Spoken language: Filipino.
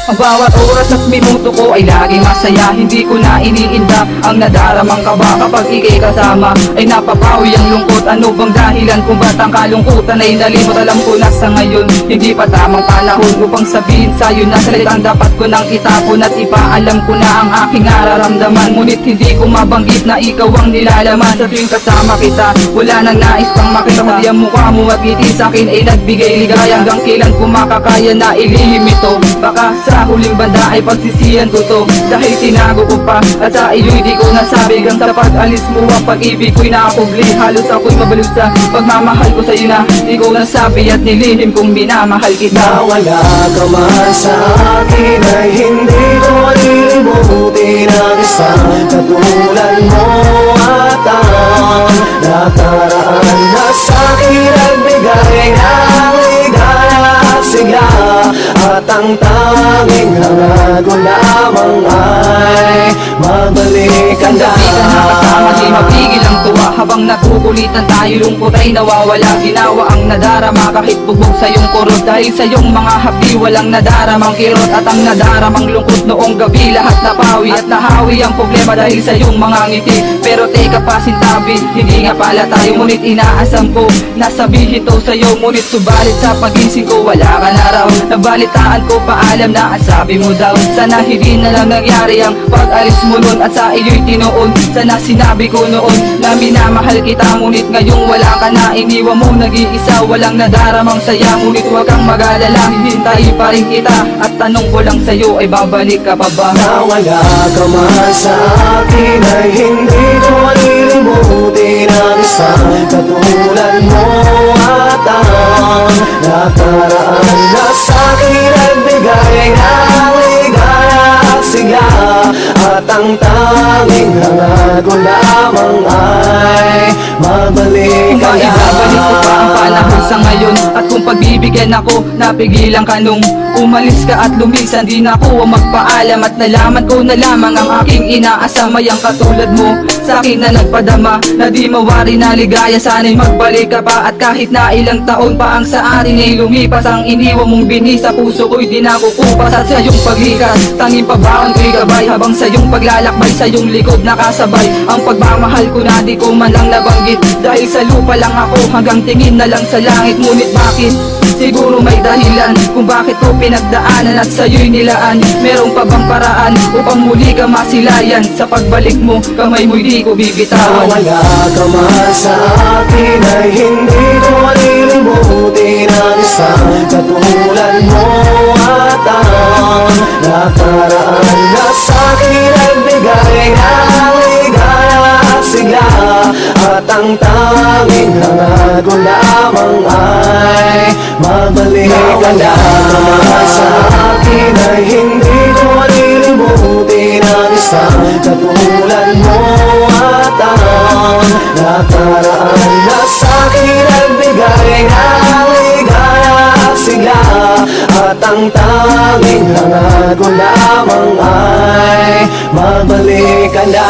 Ang bawat oras at minuto ko ay laging masaya. Hindi ko na iniinda ang nadaramang kaba. Kapag ika'y kasama ay napapawi ang lungkot. Ano bang dahilan kung ba't ang kalungkutan ay nalimot? Alam ko na sa ngayon hindi pa tamang panahon upang sabihin sa'yo na salitang dapat ko nang itapon. At ipaalam ko na ang aking nararamdaman, ngunit hindi ko mabanggit na ikaw ang nilalaman. Sa tuwing kasama kita wala nang nais pang makita, kundi ang mukha mo at ngiti sa'kin ay nagbigay ligaya. Hanggang kailan ko makakaya na ilihim ito? Baka sa huling banda ay pagsisihan ko to, dahil tinago ko pa at sa iyo'y di ko nasabi. Hanggang sa pag-alis mo ang pag-ibig ko'y nakakubli. Halos ako'y mabalog sa pagmamahal ko sa'yo na di ko nasabi at nilihim kong minamahal kita. Nawala ka man sa akin ay hindi ko lilimutin ang isang katulad mo. At ang nakaraan na sa'kin nagbigay ng ligaya at sigla. At ang tanging hangad ko lamang ay mabalikan ka. Kasama di mapigil ang tuwa habang nagkukulitan tayo, lungkot ay nawawala. Ginawa ang nadarama kahit bugbog sa iyong kurot, dahil sa iyong mga hapdi walang nadaramang kirot. At ang nadaramang lungkot noong gabi lahat napawi at nahawi ang problema dahil sa iyong mga ngiti. Pero teka pasintabi, hindi nga pala tayo, ngunit inaasam ko nasabihin to sa iyo. Ngunit subalit sa pagising ko wala ka na raw. Nabalitaan ko paalam na ang sabi mo daw, sana hindi na lang nangyari ang pag-alis mo nun. At sa iyo'y tinuon, sana sinabi ko noon na minamahal kita. Ngunit ngayong wala ka na, iniwan mo nag-iisa, walang nadaramang saya. Ngunit huwag kang mag-alala, hintay pa rin kita. At tanong ko lang sa'yo, ay babalik ka pa ba? Nawala ka man sa akin ay hindi ko lilimutin ang isang katulad mo. At ang nakaraan na sa'kin nagbigay ng ligaya at sigla. At ang tanging hangad ko lamang ay mabalik ka na. Ibabalik ko pa ang panahon sa ngayon, at kung pagbibigyan ako napigilan ka nung umalis ka at lumisan. Di na ako magpaalam at nalaman ko na lamang ang aking inaasam ay ang katulad mo sa'kin na nagpadama na di mawari na ligaya. Sana'y magbalik ka pa at kahit na ilang taon pa ang sa atin ay lumipas. Ang iniwan mong bini sa puso ko'y di nakukupas. At sa iyong paglikas tanging pabaon ko'y gabay, habang sa iyong paglalakbay sa iyong likod nakasabay. Ang pagmamahal ko na di ko man lang nabanggit, dahil sa lupa lang ako hanggang tingin na lang sa langit. Ngunit bakit? Siguro may dahilan kung bakit ko pinagdaanan at sa'yo'y nilaan. Merong pa bang paraan upang muli ka masilayan? Sa pagbalik mo, kamay mo'y di ko bibitawan. Nawala ka man sa akin ay hindi ko lilimutin ang isang katulad mo. At ang nakaraan na sa'kin nagbigay ng ligaya at sigla. At ang tanging hangad ko lamang ay mabalik ka na. Nawala sa akin ay hindi ko lilimutin ang isang katulad mo. At ang nakaraan na sa'kin nagbigay ng ligaya at sigla. At ang tanging hangad ko lamang ay mabalik ka na.